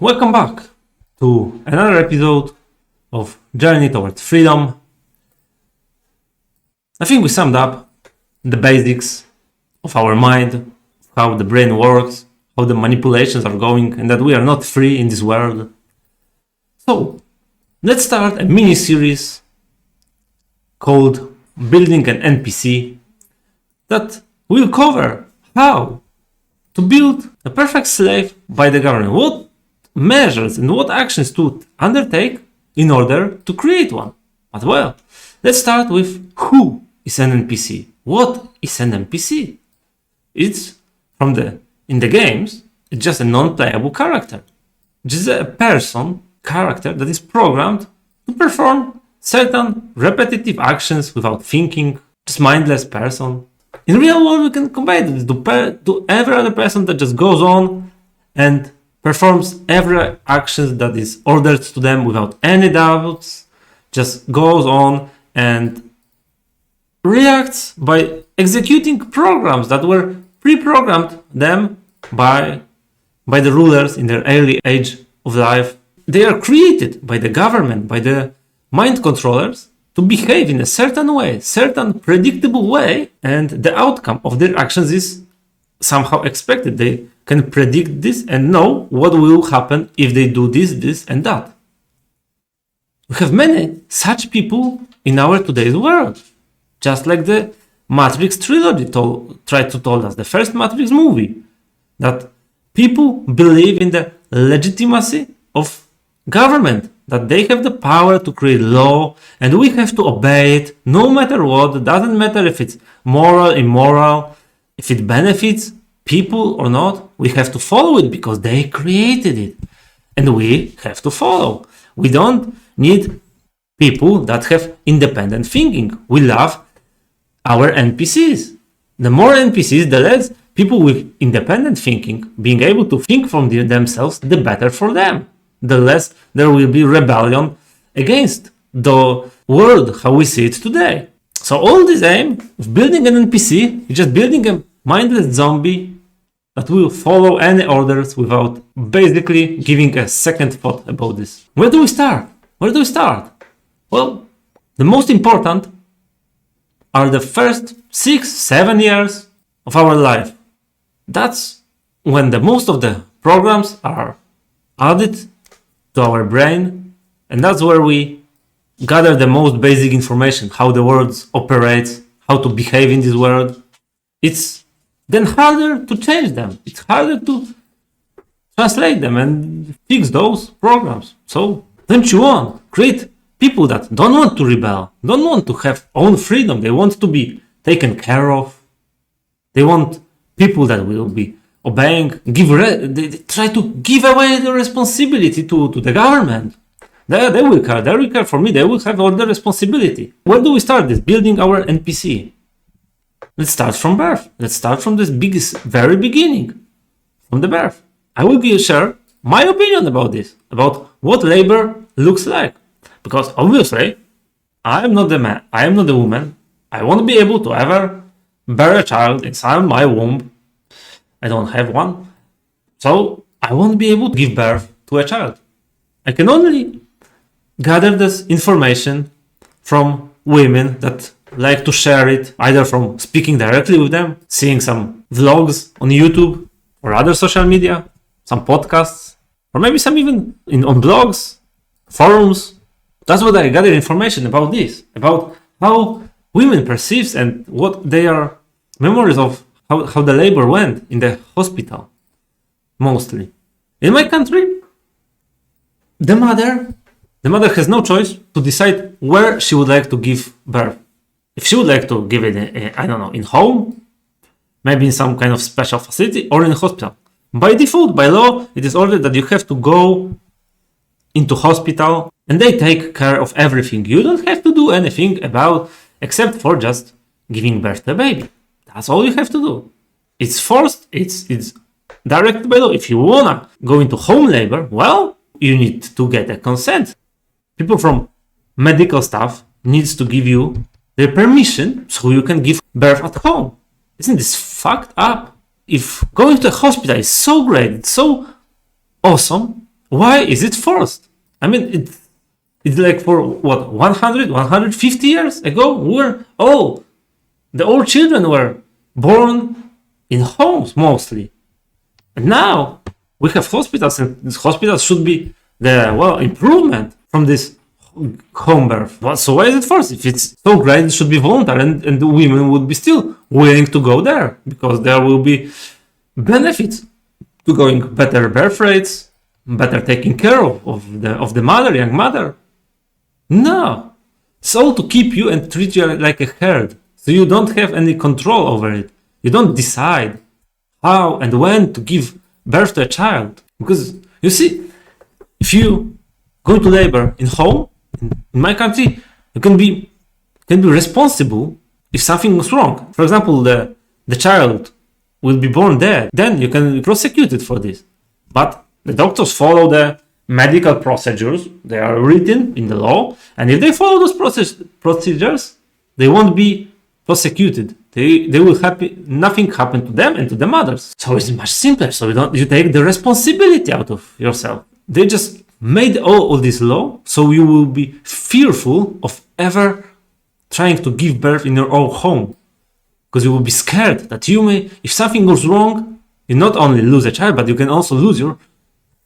Welcome back to another episode of Journey Towards Freedom. I think we summed up the basics of our mind, how the brain works, how the manipulations are going, and that we are not free in this world. So, let's start a mini-series called Building an NPC that will cover how to build a perfect slave by the government. What measures and what actions to undertake in order to create one. But well, let's start with who is an NPC. What is an NPC? It's in the games, it's just a non-playable character. Just a character that is programmed to perform certain repetitive actions without thinking, just mindless person. In real world, we can compare this to every other person that just goes on and performs every action that is ordered to them without any doubts, just goes on and reacts by executing programs that were pre-programmed them by the rulers in their early age of life. They are created by the government, by the mind controllers, to behave in a certain way, certain predictable way, and the outcome of their actions is somehow expected. They can predict this and know what will happen if they do this, and that. We have many such people in our today's world. Just like the Matrix trilogy tried to tell us, the first Matrix movie, that people believe in the legitimacy of government, that they have the power to create law and we have to obey it no matter what. It doesn't matter if it's moral, immoral, if it benefits people or not, we have to follow it because they created it and we have to follow. We don't need people that have independent thinking. We love our NPCs. The more NPCs, the less people with independent thinking being able to think from themselves, the better for them. The less there will be rebellion against the world how we see it today. So all this aim of building an NPC is just building a mindless zombie that will follow any orders without basically giving a second thought about this. Where do we start? Well, the most important are the first 6-7 years of our life. That's when the most of the programs are added to our brain, and that's where we gather the most basic information, how the world operates, how to behave in this world. It's then harder to change them. It's harder to translate them and fix those programs. So don't you want create people that don't want to rebel, don't want to have own freedom, they want to be taken care of. They want people that will be obeying, they try to give away the responsibility to the government. They will care for me, they will have all the responsibility. Where do we start this? Building our NPC. Let's start from birth. Let's start from this very beginning, from the birth. I will share my opinion about this, about what labor looks like. Because obviously, I am not the man, I am not the woman. I won't be able to ever bear a child inside my womb. I don't have one. So I won't be able to give birth to a child. I can only gather this information from women that like to share it, either from speaking directly with them, seeing some vlogs on YouTube or other social media, some podcasts, or maybe some even on blogs, forums. That's what I gather information about this, about how women perceive and what their memories of how the labor went in the hospital, mostly. In my country, the mother has no choice to decide where she would like to give birth. If she would like to give it, in home, maybe in some kind of special facility, or in a hospital. By default, by law, it is ordered that you have to go into hospital and they take care of everything. You don't have to do anything except for just giving birth to a baby. That's all you have to do. It's forced, it's directed by law. If you wanna go into home labor, well, you need to get a consent. People from medical staff needs to give you their permission so you can give birth at home. Isn't this fucked up? If going to a hospital is so great, it's so awesome, why is it forced? I mean, it's like for what, 100, 150 years ago, the old children were born in homes mostly. And now we have hospitals, and these hospitals should be the, improvement from this home birth. So why is it forced? If it's so great, it should be voluntary, and the women would be still willing to go there because there will be benefits to going better birth rates, better taking care of the mother, young mother. No, it's all to keep you and treat you like a herd, so you don't have any control over it. You don't decide how and when to give birth to a child, because you see, if you go to labor in home, in my country, you can be responsible if something was wrong. For example, the child will be born dead, then you can be prosecuted for this. But the doctors follow the medical procedures, they are written in the law, and if they follow those procedures, they won't be prosecuted. They will nothing happen to them and to the mothers. So it's much simpler. So you take the responsibility out of yourself. They just made all this law, so you will be fearful of ever trying to give birth in your own home, because you will be scared that you may, if something goes wrong, you not only lose a child, but you can also lose your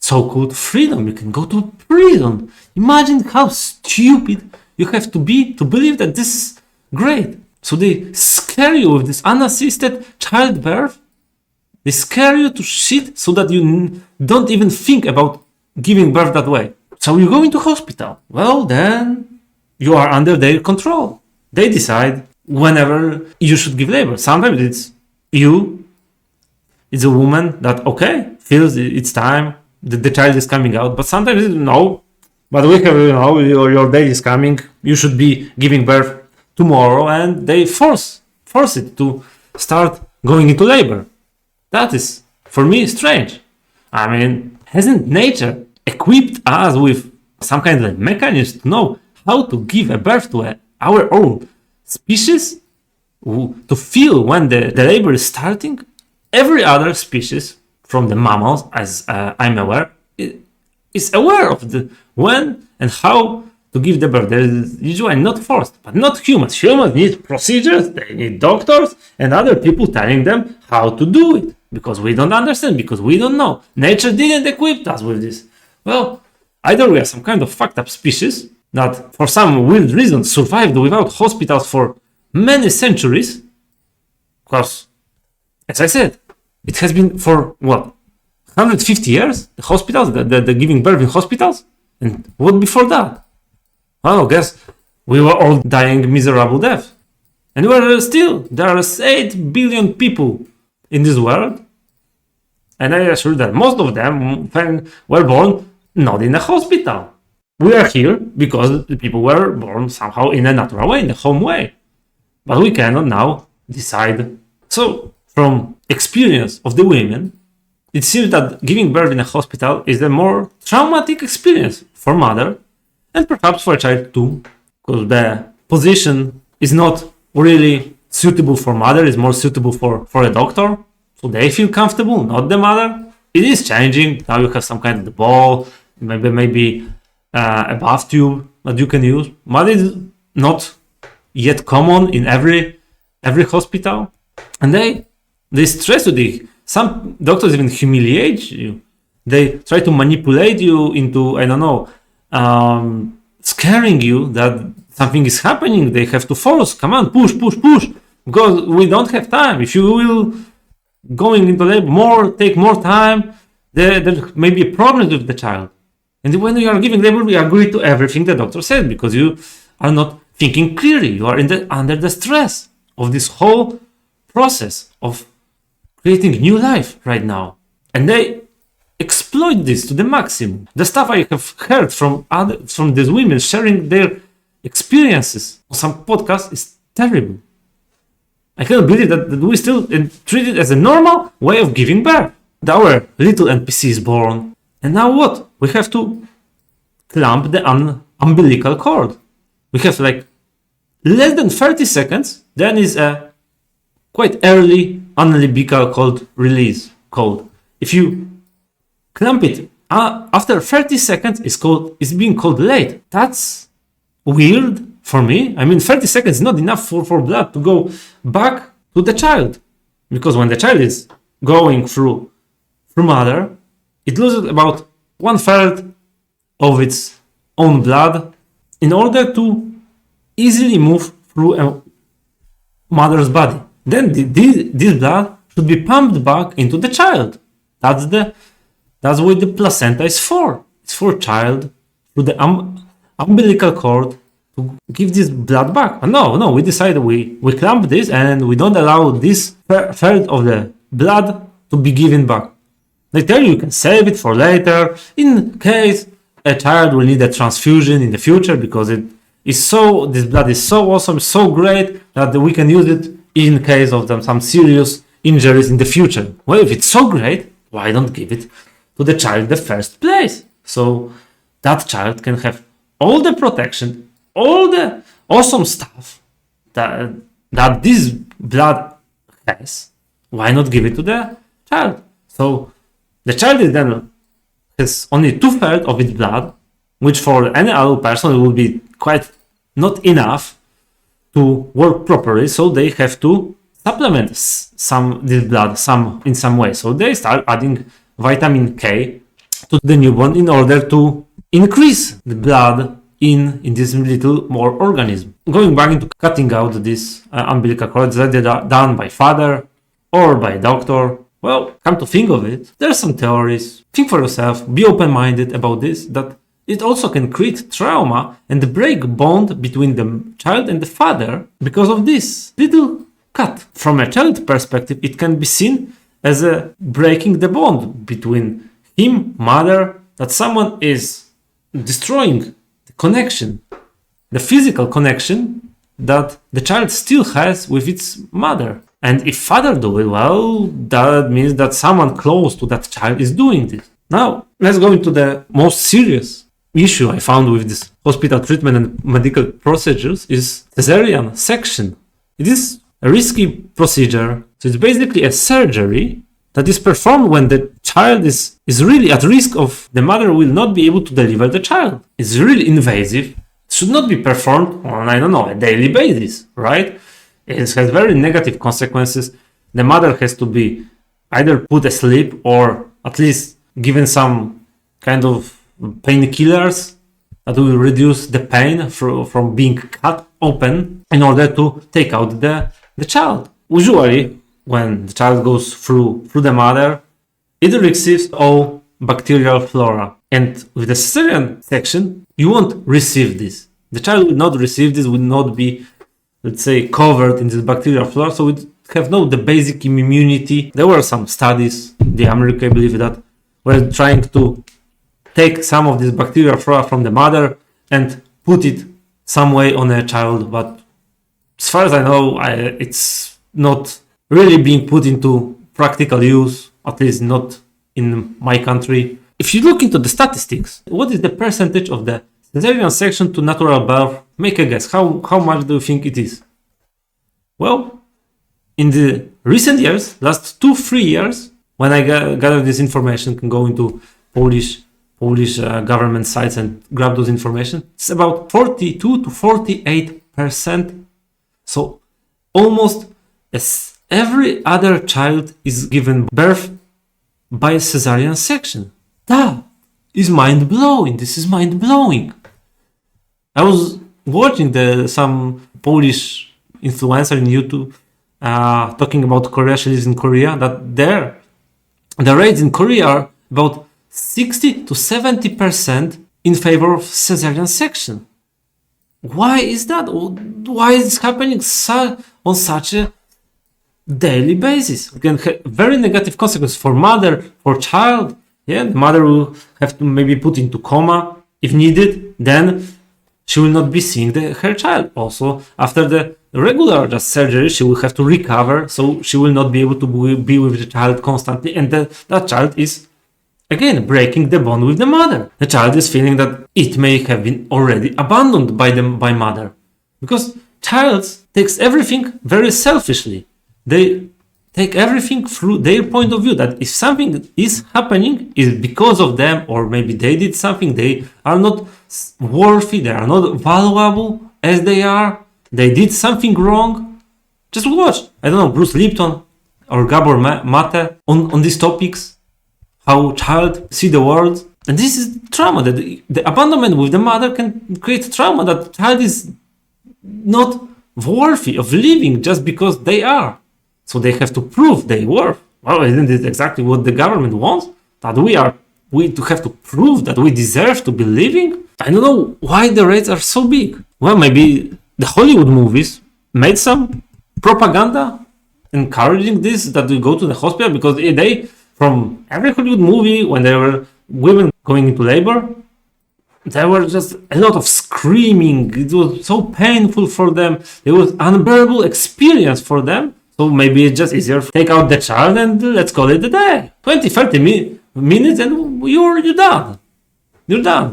so-called freedom. You can go to prison. Imagine how stupid you have to be to believe that this is great. So they scare you with this unassisted childbirth. They scare you to shit so that you don't even think about giving birth that way. So you go into hospital. Well, then you are under their control. They decide whenever you should give labor. Sometimes it's you. It's a woman that, feels it's time. The child is coming out. But sometimes it's no. But we have, your day is coming. You should be giving birth tomorrow. And they force it to start going into labor. That is, for me, strange. I mean, hasn't nature equipped us with some kind of mechanism to know how to give a birth to our own species? To feel when the labor is starting? Every other species, from the mammals, as I'm aware, is aware of the when and how to give the birth. They is usually not forced, but not humans. Humans need procedures, they need doctors and other people telling them how to do it, because we don't understand, because we don't know. Nature didn't equip us with this. Well, either we are some kind of fucked up species that for some weird reason survived without hospitals for many centuries, because, as I said, it has been for 150 years, the hospitals, the giving birth in hospitals? And what before that? Well, I guess we were all dying miserable death. And there are 8 billion people in this world, and I assure that most of them were born not in a hospital. We are here because the people were born somehow in a natural way, in a home way. But we cannot now decide. So, from experience of the women, it seems that giving birth in a hospital is a more traumatic experience for mother, and perhaps for a child too, because the position is not really suitable for mother, it's more suitable for a doctor. So they feel comfortable, not the mother. It is changing. Now you have some kind of the ball, maybe a bath tube that you can use. But it's not yet common in every hospital. And they stress you. Some doctors even humiliate you. They try to manipulate you into, scaring you that something is happening. They have to force. Come on, push. Because we don't have time. If you will going into labor take more time, there may be a problem with the child. And when you are giving labor, we agree to everything the doctor said, because you are not thinking clearly. You are under the stress of this whole process of creating new life right now. And they exploit this to the maximum. The stuff I have heard from these women sharing their experiences on some podcast is terrible. I cannot believe that we still treat it as a normal way of giving birth. Our little NPC is born. And now what? We have to clamp the umbilical cord. We have less than 30 seconds. Then is a quite early umbilical cord release code. If you clamp it after 30 seconds is being called late. That's weird for me. I mean, 30 seconds is not enough for blood to go back to the child, because when the child is going through mother, it loses about 1/3 of its own blood in order to easily move through a mother's body. Then this blood should be pumped back into the child. That's what the placenta is for. It's for child through the umbilical cord to give this blood back. But no, we decided we clamp this and we don't allow this third of the blood to be given back. They tell you can save it for later in case a child will need a transfusion in the future, because this blood is so awesome, so great that we can use it in case of some serious injuries in the future. Well, if it's so great, why don't give it to the child in the first place? So that child can have all the protection, all the awesome stuff that this blood has. Why not give it to the child? So the child is then has only 2/3 of its blood, which for any other person will be quite not enough to work properly. So they have to supplement this blood in some way. So they start adding vitamin K to the newborn in order to increase the blood in this little more organism. Going back into cutting out this umbilical cord, that is done by father or by doctor. Well, come to think of it, there are some theories. Think for yourself, be open-minded about this, that it also can create trauma and break bond between the child and the father because of this little cut. From a child perspective, it can be seen as a breaking the bond between him, mother, that someone is destroying the connection, the physical connection that the child still has with its mother. And if father do it, well, that means that someone close to that child is doing this. Now, let's go into the most serious issue I found with this hospital treatment and medical procedures is cesarean section. It is a risky procedure. So it's basically a surgery that is performed when the child is really at risk of the mother will not be able to deliver the child. It's really invasive. It should not be performed on, a daily basis, right? It has very negative consequences. The mother has to be either put asleep or at least given some kind of painkillers that will reduce the pain from being cut open in order to take out the child. Usually, when the child goes through the mother, it receives all bacterial flora. And with the cesarean section, you won't receive this. The child will not receive this, will not be, let's say, covered in this bacterial flora, so it have the basic immunity. There were some studies in the America, I believe, that were trying to take some of this bacterial flora from the mother and put it some way on a child, but as far as I know, it's not really being put into practical use, at least not in my country. If you look into the statistics, what is the percentage of the cesarean section to natural birth? Make a guess. How much do you think it is? Well, in the recent years, last 2-3 years, when I gathered this information, can go into Polish government sites and grab those information. It's about 42 to 48%. So almost as every other child is given birth by a cesarean section. That is mind-blowing. This is mind-blowing. I was watching some Polish influencer in YouTube talking about Korea. She lives in Korea. That the rates in Korea are about 60 to 70% in favor of cesarean section. Why is that? Why is it happening on such a daily basis? It can have very negative consequences for mother, for child. Yeah, the mother will have to maybe put into coma if needed. Then she will not be seeing her child. Also, after the regular surgery, she will have to recover, so she will not be able to be with the child constantly, and that child is again breaking the bond with the mother. The child is feeling that it may have been already abandoned by mother, because child takes everything very selfishly. They take everything through their point of view, that if something is happening, is because of them, or maybe they did something, they are not worthy, they are not valuable as they are, they did something wrong. Just watch, I don't know, Bruce Lipton or Gabor Mate on these topics, how child see the world. And this is trauma, that the abandonment with the mother can create trauma, that child is not worthy of living just because they are. So they have to prove their worth. Well, isn't it exactly what the government wants? That we have to prove that we deserve to be living? I don't know why the rates are so big. Well, maybe the Hollywood movies made some propaganda encouraging this, that we go to the hospital, because they, from every Hollywood movie, when there were women going into labor, there was just a lot of screaming. It was so painful for them. It was an unbearable experience for them. So maybe it's just easier to take out the child and let's call it a day. 20, 30 minutes and you're done. You're done.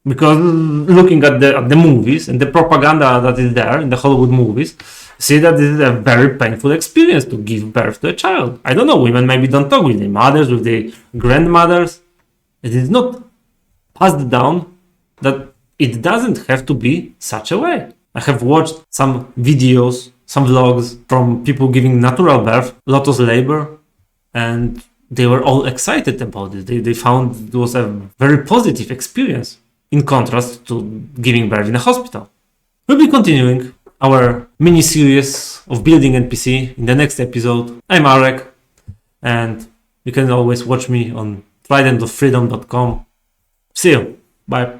Because looking at the movies and the propaganda that is there in the Hollywood movies, see that this is a very painful experience to give birth to a child. I don't know, women maybe don't talk with their mothers, with their grandmothers. It is not passed down that it doesn't have to be such a way. I have watched some videos, some vlogs from people giving natural birth, lotus labor, and they were all excited about it. They found it was a very positive experience in contrast to giving birth in a hospital. We'll be continuing our mini-series of building NPC in the next episode. I'm Arek, and you can always watch me on tridentoffreedom.com. See you. Bye.